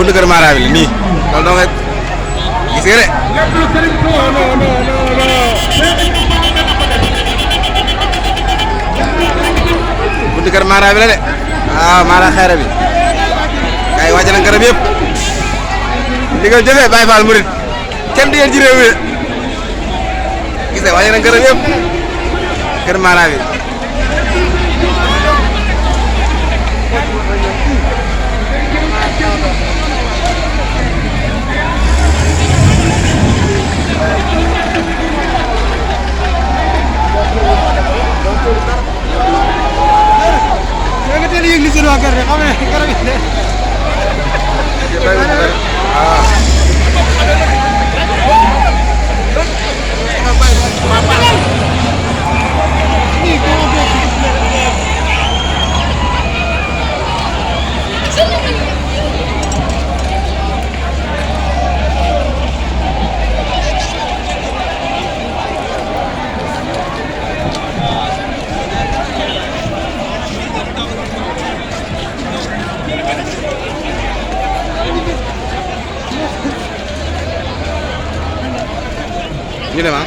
buntu kër Mara bi la nii loolu doo nga gis nga de. buntu kër Mara bi la de waaw Mara xeere bi gars yi wàcc nañ garab yëpp li nga jëfee Baye Fall Murid kenn du yéen ci réew mi de gis nga wàcc nañ garab yëpp kër Mara bi. ñu dem ah.